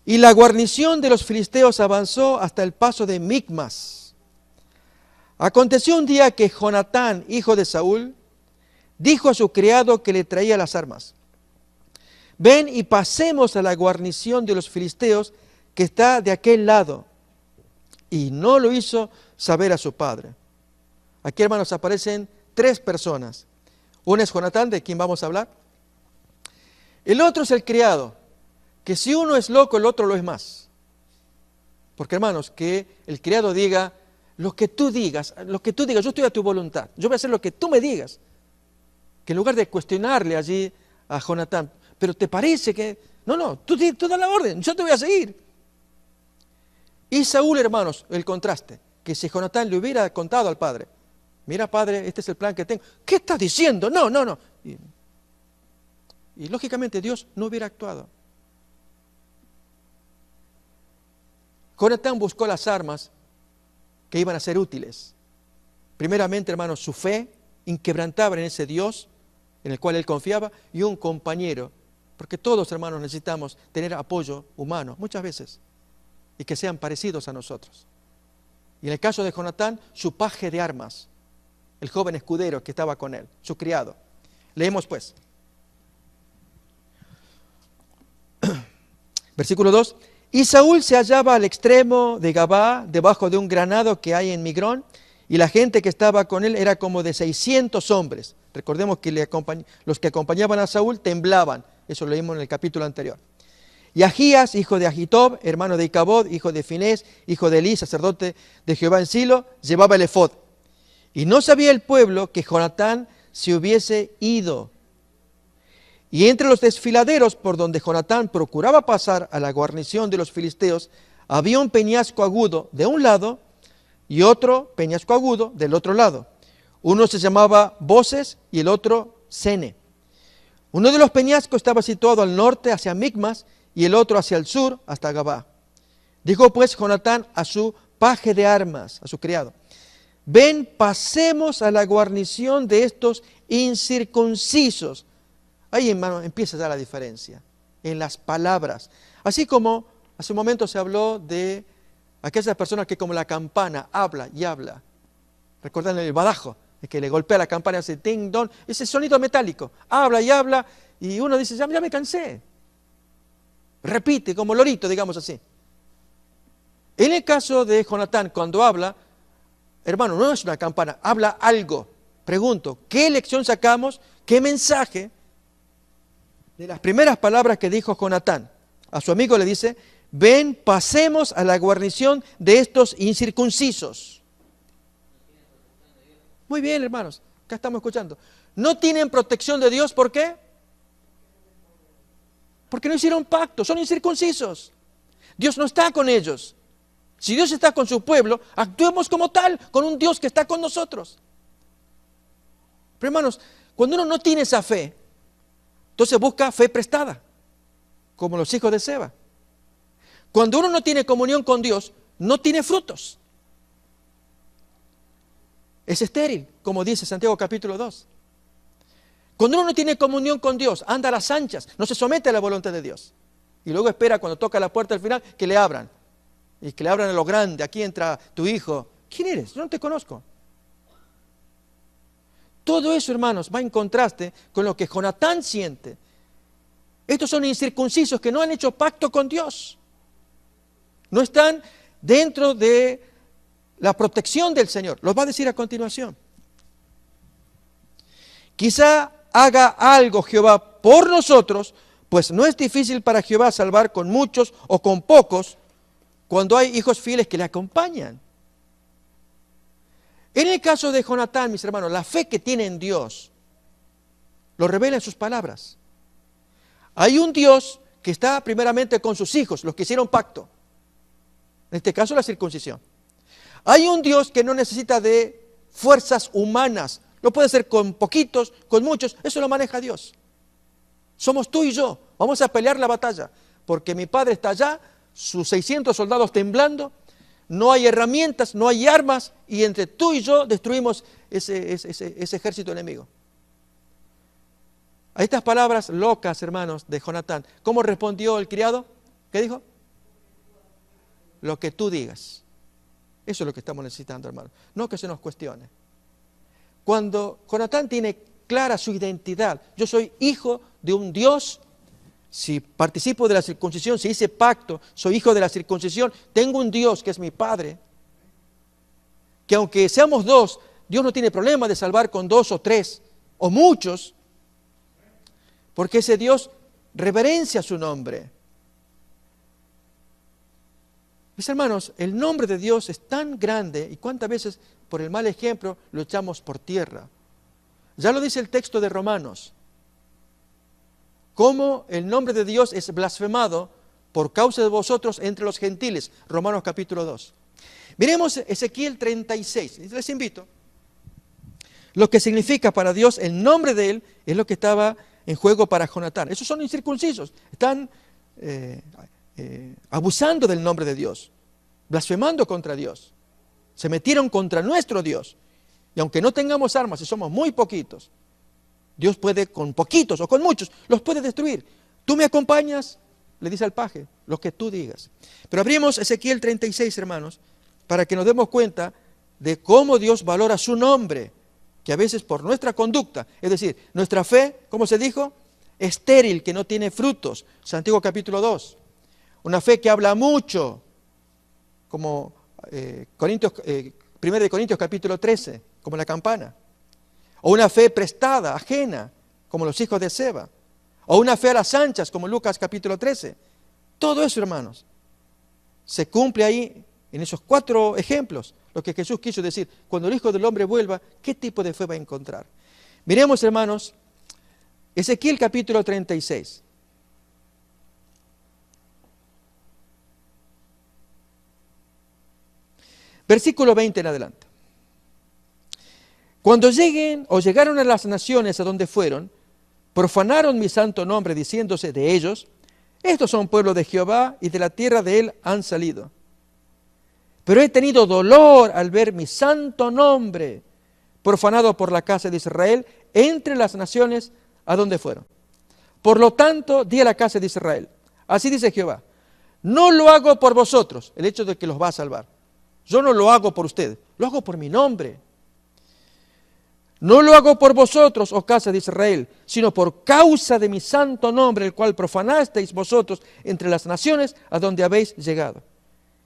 Speaker 1: Y la guarnición de los filisteos avanzó hasta el paso de Micmas. Aconteció un día que Jonatán, hijo de Saúl, dijo a su criado que le traía las armas: ven y pasemos a la guarnición de los filisteos que está de aquel lado. Y no lo hizo saber a su padre. Aquí, hermanos, aparecen tres personas. Uno es Jonatán, de quien vamos a hablar. El otro es el criado, que si uno es loco, el otro lo es más. Porque, hermanos, que el criado diga: lo que tú digas, yo estoy a tu voluntad, yo voy a hacer lo que tú me digas. Que en lugar de cuestionarle allí a Jonatán, pero ¿te parece que...? No, tú das la orden, yo te voy a seguir. Y Saúl, hermanos, el contraste, que si Jonatán le hubiera contado al padre: mira, padre, este es el plan que tengo. ¿Qué estás diciendo? No. Y lógicamente Dios no hubiera actuado. Jonatán buscó las armas que iban a ser útiles. Primeramente, hermanos, su fe inquebrantable en ese Dios en el cual él confiaba, y un compañero, porque todos, hermanos, necesitamos tener apoyo humano, muchas veces, y que sean parecidos a nosotros. Y en el caso de Jonatán, su paje de armas, el joven escudero que estaba con él, su criado. Leemos pues. Versículo 2. Y Saúl se hallaba al extremo de Gabá, debajo de un granado que hay en Migrón, y la gente que estaba con él era como de 600 hombres. Recordemos que los que acompañaban a Saúl temblaban. Eso lo leímos en el capítulo anterior. Y Ahías, hijo de Ahitob, hermano de Icabod, hijo de Finés, hijo de Elí, sacerdote de Jehová en Silo, llevaba el efod. Y no sabía el pueblo que Jonatán se hubiese ido. Y entre los desfiladeros por donde Jonatán procuraba pasar a la guarnición de los filisteos, había un peñasco agudo de un lado y otro peñasco agudo del otro lado. Uno se llamaba Boses y el otro Sene. Uno de los peñascos estaba situado al norte hacia Micmas y el otro hacia el sur hasta Gabá. Dijo pues Jonatán a su paje de armas, a su criado: ven, pasemos a la guarnición de estos incircuncisos. Ahí, hermano, empieza ya la diferencia en las palabras. Así como hace un momento se habló de aquellas personas que como la campana habla y habla. ¿Recuerdan el badajo? El que le golpea la campana y hace ting, don, ese sonido metálico. Habla y habla y uno dice: ya me cansé. Repite como lorito, digamos así. En el caso de Jonatán, cuando habla, hermano, no es una campana, habla algo. Pregunto, ¿qué lección sacamos? ¿Qué mensaje? De las primeras palabras que dijo Jonatán, a su amigo le dice: ven, pasemos a la guarnición de estos incircuncisos. Muy bien, hermanos, acá estamos escuchando. No tienen protección de Dios, ¿por qué? Porque no hicieron pacto, son incircuncisos. Dios no está con ellos. Si Dios está con su pueblo, actuemos como tal, con un Dios que está con nosotros. Pero, hermanos, cuando uno no tiene esa fe, entonces busca fe prestada, como los hijos de Seba. Cuando uno no tiene comunión con Dios, no tiene frutos. Es estéril, como dice Santiago capítulo 2. Cuando uno no tiene comunión con Dios, anda a las anchas, no se somete a la voluntad de Dios. Y luego espera cuando toca la puerta al final que le abran. Y que le abran a lo grande, aquí entra tu hijo. ¿Quién eres? Yo no te conozco. Todo eso, hermanos, va en contraste con lo que Jonatán siente. Estos son incircuncisos que no han hecho pacto con Dios. No están dentro de la protección del Señor. Los va a decir a continuación. Quizá haga algo Jehová por nosotros, pues no es difícil para Jehová salvar con muchos o con pocos cuando hay hijos fieles que le acompañan. En el caso de Jonatán, mis hermanos, la fe que tiene en Dios lo revela en sus palabras. Hay un Dios que está primeramente con sus hijos, los que hicieron pacto. En este caso, la circuncisión. Hay un Dios que no necesita de fuerzas humanas. Lo puede hacer con poquitos, con muchos. Eso lo maneja Dios. Somos tú y yo. Vamos a pelear la batalla. Porque mi padre está allá, sus 600 soldados temblando. No hay herramientas, no hay armas. Y entre tú y yo destruimos ese ejército enemigo. A estas palabras locas, hermanos, de Jonatán, ¿cómo respondió el criado? ¿Qué dijo? Lo que tú digas. Eso es lo que estamos necesitando, hermanos. No que se nos cuestione. Cuando Jonatán tiene clara su identidad, yo soy hijo de un Dios, si participo de la circuncisión, si hice pacto, soy hijo de la circuncisión, tengo un Dios que es mi Padre, que aunque seamos dos, Dios no tiene problema de salvar con 2 o 3 o muchos, porque ese Dios reverencia su nombre. Mis hermanos, el nombre de Dios es tan grande y cuántas veces por el mal ejemplo lo echamos por tierra. Ya lo dice el texto de Romanos, cómo el nombre de Dios es blasfemado por causa de vosotros entre los gentiles. Romanos capítulo 2. Miremos Ezequiel 36, les invito. Lo que significa para Dios el nombre de Él es lo que estaba en juego para Jonatán. Esos son incircuncisos, están abusando del nombre de Dios, blasfemando contra Dios. Se metieron contra nuestro Dios. Y aunque no tengamos armas y somos muy poquitos, Dios puede con poquitos o con muchos, los puede destruir. Tú me acompañas, le dice al paje, lo que tú digas. Pero abrimos Ezequiel 36, hermanos, para que nos demos cuenta de cómo Dios valora su nombre, que a veces por nuestra conducta, es decir, nuestra fe, ¿cómo se dijo? Estéril, que no tiene frutos. Santiago capítulo 2. Una fe que habla mucho, como 1 Corintios capítulo 13, como la campana. O una fe prestada, ajena, como los hijos de Seba. O una fe a las anchas, como Lucas capítulo 13. Todo eso, hermanos, se cumple ahí en esos 4 ejemplos, lo que Jesús quiso decir. Cuando el Hijo del Hombre vuelva, ¿qué tipo de fe va a encontrar? Miremos, hermanos, Ezequiel capítulo 36. Versículo 20 en adelante. Cuando lleguen o llegaron a las naciones a donde fueron, profanaron mi santo nombre diciéndose de ellos, estos son pueblo de Jehová y de la tierra de él han salido. Pero he tenido dolor al ver mi santo nombre profanado por la casa de Israel entre las naciones a donde fueron. Por lo tanto, di a la casa de Israel, así dice Jehová, no lo hago por vosotros, el hecho de que los va a salvar. Yo no lo hago por ustedes, lo hago por mi nombre. No lo hago por vosotros, oh casa de Israel, sino por causa de mi santo nombre, el cual profanasteis vosotros entre las naciones a donde habéis llegado.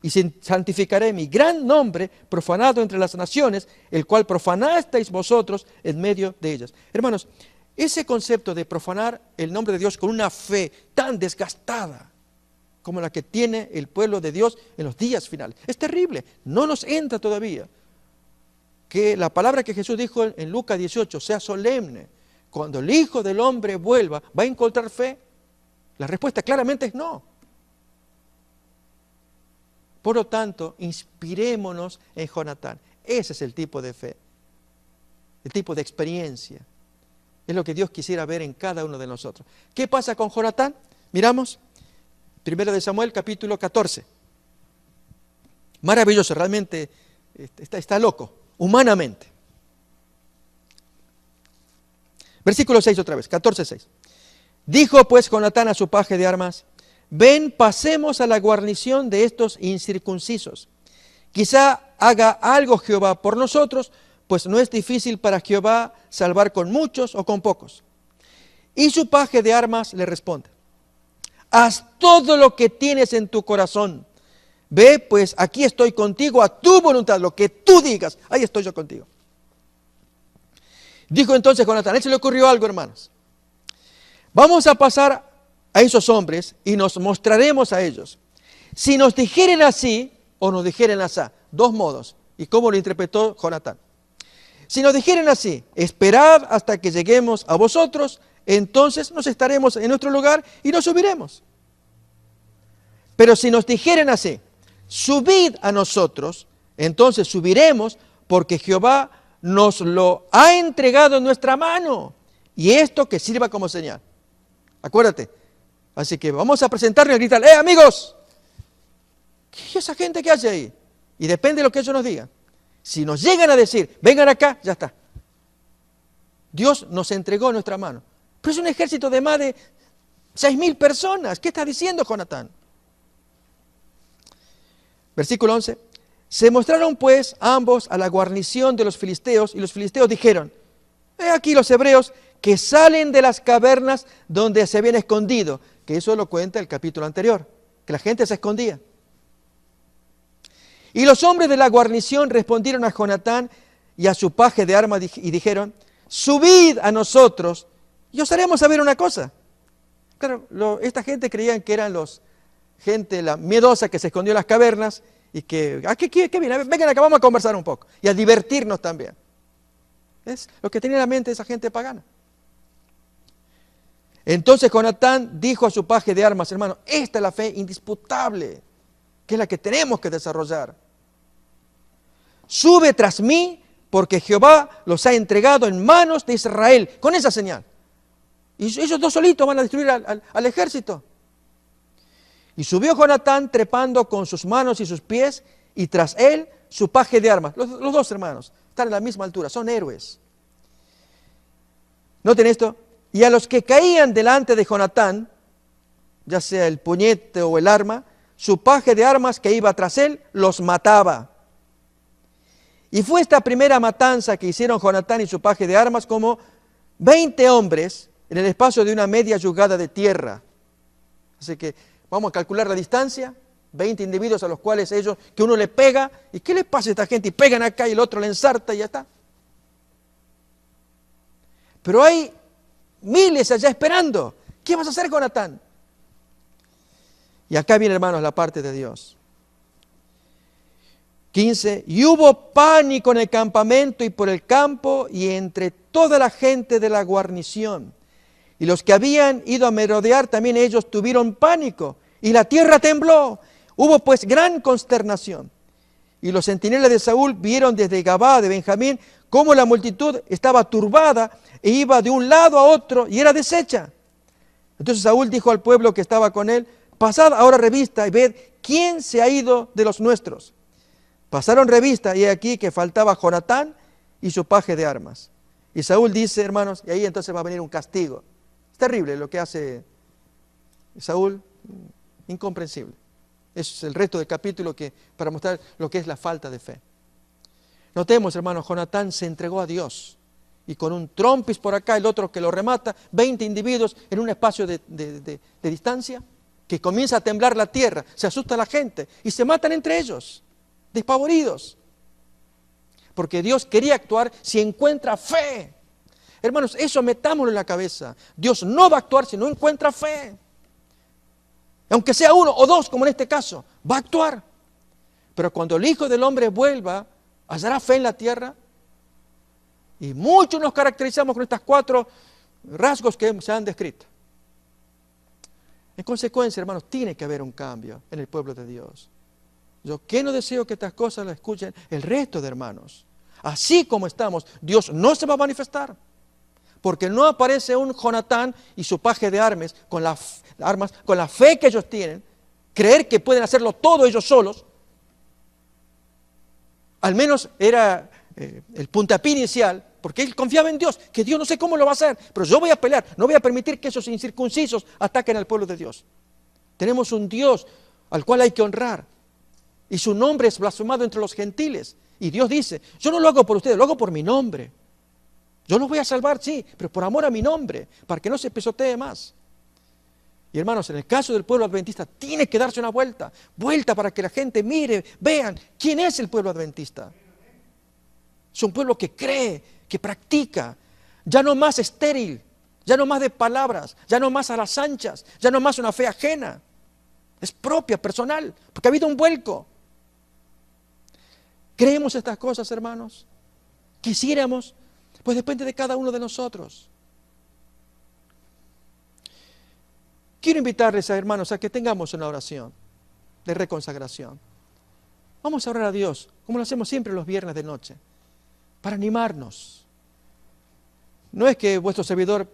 Speaker 1: Y santificaré mi gran nombre profanado entre las naciones, el cual profanasteis vosotros en medio de ellas. Hermanos, ese concepto de profanar el nombre de Dios con una fe tan desgastada como la que tiene el pueblo de Dios en los días finales, es terrible, no nos entra todavía. Que la palabra que Jesús dijo en Lucas 18 sea solemne. Cuando el Hijo del Hombre vuelva, ¿va a encontrar fe? La respuesta claramente es no. Por lo tanto, inspirémonos en Jonatán. Ese es el tipo de fe, el tipo de experiencia. Es lo que Dios quisiera ver en cada uno de nosotros. ¿Qué pasa con Jonatán? Miramos Primera de Samuel, capítulo 14. Maravilloso, realmente está loco, humanamente. Versículo 6 otra vez, 14:6. Dijo pues Jonatán a su paje de armas: ven, pasemos a la guarnición de estos incircuncisos. Quizá haga algo Jehová por nosotros, pues no es difícil para Jehová salvar con muchos o con pocos. Y su paje de armas le responde: haz todo lo que tienes en tu corazón. Ve, pues aquí estoy contigo a tu voluntad, lo que tú digas, ahí estoy yo contigo. Dijo entonces Jonatán, a él se le ocurrió algo, hermanos. Vamos a pasar a esos hombres y nos mostraremos a ellos. Si nos dijeren así o nos dijeren así, dos modos. ¿Y cómo lo interpretó Jonatán? Si nos dijeren así: esperad hasta que lleguemos a vosotros, entonces nos estaremos en nuestro lugar y nos subiremos. Pero si nos dijeren así: subid a nosotros, entonces subiremos, porque Jehová nos lo ha entregado en nuestra mano, y esto que sirva como señal. Acuérdate. Así que vamos a presentarnos y gritar: amigos, ¿qué es esa gente que hace ahí? Y depende de lo que ellos nos digan. Si nos llegan a decir: vengan acá, ya está. Dios nos entregó en nuestra mano. Pero es un ejército de más de 6.000 personas. ¿Qué está diciendo Jonatán? Versículo 11. Se mostraron pues ambos a la guarnición de los filisteos, y los filisteos dijeron: he aquí los hebreos que salen de las cavernas donde se habían escondido. Que eso lo cuenta el capítulo anterior, que la gente se escondía. Y los hombres de la guarnición respondieron a Jonatán y a su paje de armas y dijeron: subid a nosotros y os haremos saber una cosa. Claro, esta gente creían que eran gente la miedosa que se escondió en las cavernas y que, ¿qué viene? Vengan acá, vamos a conversar un poco y a divertirnos también. Es lo que tenía en la mente esa gente pagana. Entonces Jonatán dijo a su paje de armas: hermano, esta es la fe indisputable, que es la que tenemos que desarrollar. Sube tras mí, porque Jehová los ha entregado en manos de Israel, con esa señal. Y ellos dos solitos van a destruir al ejército. Y subió Jonatán trepando con sus manos y sus pies, y tras él su paje de armas. Los dos hermanos están a la misma altura, son héroes. Noten esto: y a los que caían delante de Jonatán, ya sea el puñete o el arma, su paje de armas que iba tras él los mataba. Y fue esta primera matanza que hicieron Jonatán y su paje de armas como 20 hombres en el espacio de una media yugada de tierra. Así que vamos a calcular la distancia: 20 individuos a los cuales que uno le pega, ¿y qué le pasa a esta gente? Y pegan acá y el otro le ensarta y ya está. Pero hay miles allá esperando. ¿Qué vas a hacer, Jonatán? Y acá viene, hermanos, la parte de Dios. 15. Y hubo pánico en el campamento y por el campo y entre toda la gente de la guarnición. Y los que habían ido a merodear, también ellos tuvieron pánico. Y la tierra tembló. Hubo pues gran consternación. Y los centinelas de Saúl vieron desde Gabá de Benjamín cómo la multitud estaba turbada e iba de un lado a otro y era deshecha. Entonces Saúl dijo al pueblo que estaba con él: pasad ahora revista y ved quién se ha ido de los nuestros. Pasaron revista y he aquí que faltaba Jonatán y su paje de armas. Y Saúl dice, hermanos, y ahí entonces va a venir un castigo. Es terrible lo que hace Saúl, incomprensible. Es el resto del capítulo para mostrar lo que es la falta de fe. Notemos, hermanos, Jonatán se entregó a Dios. Y con un trompis por acá, el otro que lo remata, 20 individuos en un espacio de distancia, que comienza a temblar la tierra, se asusta la gente y se matan entre ellos, despavoridos. Porque Dios quería actuar si encuentra fe. Hermanos, eso metámoslo en la cabeza. Dios no va a actuar si no encuentra fe. Aunque sea uno o dos, como en este caso, va a actuar. Pero cuando el Hijo del Hombre vuelva, ¿hallará fe en la tierra? Y muchos nos caracterizamos con estos 4 rasgos que se han descrito. En consecuencia, hermanos, tiene que haber un cambio en el pueblo de Dios. Yo que no deseo que estas cosas las escuchen el resto de hermanos. Así como estamos, Dios no se va a manifestar. Porque no aparece un Jonatán y su paje de armas con la fe que ellos tienen, creer que pueden hacerlo todo ellos solos. Al menos era el puntapié inicial, porque él confiaba en Dios, que Dios no sé cómo lo va a hacer, pero yo voy a pelear, no voy a permitir que esos incircuncisos ataquen al pueblo de Dios. Tenemos un Dios al cual hay que honrar, y su nombre es blasfemado entre los gentiles. Y Dios dice, yo no lo hago por ustedes, lo hago por mi nombre. Yo los voy a salvar, sí, pero por amor a mi nombre, para que no se pisotee más. Y hermanos, en el caso del pueblo adventista, tiene que darse una vuelta para que la gente mire, vean quién es el pueblo adventista. Es un pueblo que cree, que practica, ya no más estéril, ya no más de palabras, ya no más a las anchas, ya no más una fe ajena. Es propia, personal, porque ha habido un vuelco. ¿Creemos estas cosas, hermanos? ¿Quisiéramos? Pues depende de cada uno de nosotros. Quiero invitarles, hermanos, a que tengamos una oración de reconsagración. Vamos a orar a Dios, como lo hacemos siempre los viernes de noche, para animarnos. No es que vuestro servidor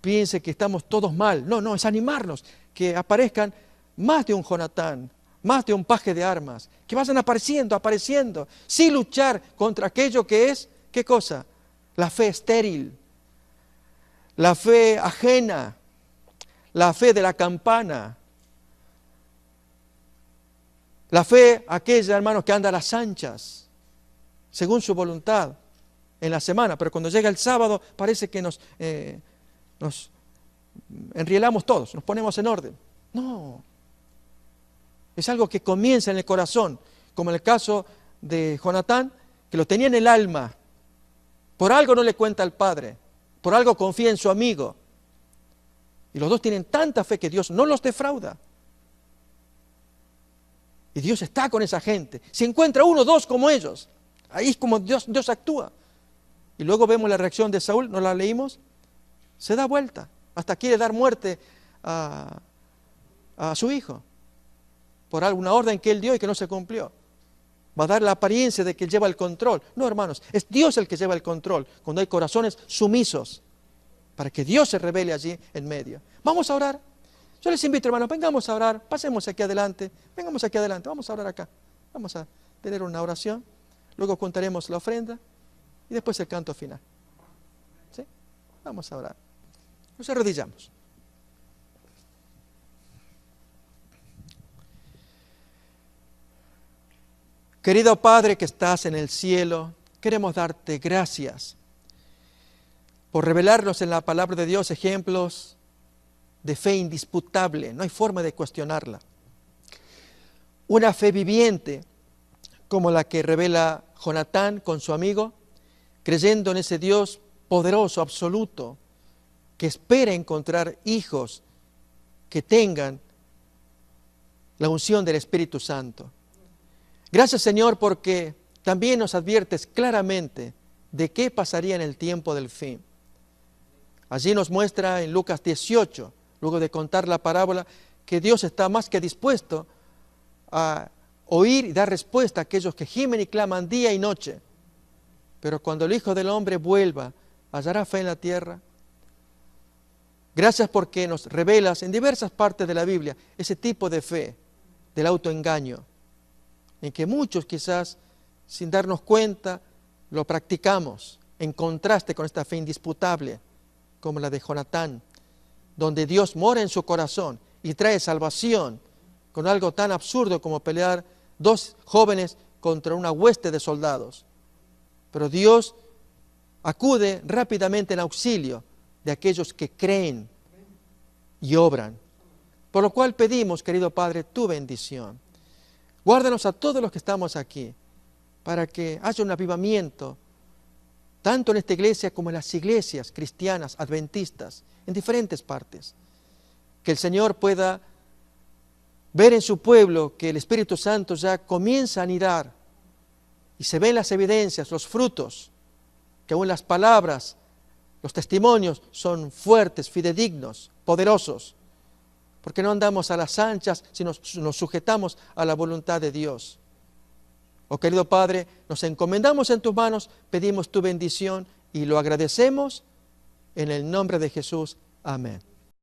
Speaker 1: piense que estamos todos mal, no, es animarnos, que aparezcan más de un Jonatán, más de un paje de armas, que vayan apareciendo, sin luchar contra aquello que es, ¿qué cosa? La fe estéril, la fe ajena, la fe de la campana, la fe aquella, hermanos, que anda a las anchas, según su voluntad, en la semana, pero cuando llega el sábado parece que nos enrielamos todos, nos ponemos en orden. No, es algo que comienza en el corazón, como en el caso de Jonatán, que lo tenía en el alma. Por algo no le cuenta al padre, por algo confía en su amigo. Y los dos tienen tanta fe que Dios no los defrauda. Y Dios está con esa gente. Si encuentra uno o dos como ellos, ahí es como Dios actúa. Y luego vemos la reacción de Saúl, ¿no la leímos? Se da vuelta, hasta quiere dar muerte a su hijo, por alguna orden que él dio y que no se cumplió. Va a dar la apariencia de que él lleva el control. No, hermanos, es Dios el que lleva el control, cuando hay corazones sumisos, para que Dios se revele allí en medio. Vamos a orar. Yo les invito, hermanos, vengamos a orar, pasemos aquí adelante, vamos a orar acá. Vamos a tener una oración, luego contaremos la ofrenda y después el canto final. ¿Sí? Vamos a orar. Nos arrodillamos. Querido Padre que estás en el cielo, queremos darte gracias por revelarnos en la palabra de Dios ejemplos de fe indisputable, no hay forma de cuestionarla. Una fe viviente como la que revela Jonatán con su amigo, creyendo en ese Dios poderoso, absoluto, que espera encontrar hijos que tengan la unción del Espíritu Santo. Gracias, Señor, porque también nos adviertes claramente de qué pasaría en el tiempo del fin. Allí nos muestra en Lucas 18, luego de contar la parábola, que Dios está más que dispuesto a oír y dar respuesta a aquellos que gimen y claman día y noche. Pero cuando el Hijo del Hombre vuelva, ¿hallará fe en la tierra? Gracias porque nos revelas en diversas partes de la Biblia ese tipo de fe, del autoengaño, en que muchos quizás, sin darnos cuenta, lo practicamos en contraste con esta fe indisputable, como la de Jonatán, donde Dios mora en su corazón y trae salvación con algo tan absurdo como pelear dos jóvenes contra una hueste de soldados. Pero Dios acude rápidamente en auxilio de aquellos que creen y obran. Por lo cual pedimos, querido Padre, tu bendición. Guárdanos a todos los que estamos aquí, para que haya un avivamiento, tanto en esta iglesia como en las iglesias cristianas, adventistas, en diferentes partes. Que el Señor pueda ver en su pueblo que el Espíritu Santo ya comienza a anidar y se ven las evidencias, los frutos, que aún las palabras, los testimonios son fuertes, fidedignos, poderosos, porque no andamos a las anchas, sino nos sujetamos a la voluntad de Dios. Oh querido Padre, nos encomendamos en tus manos, pedimos tu bendición y lo agradecemos en el nombre de Jesús. Amén.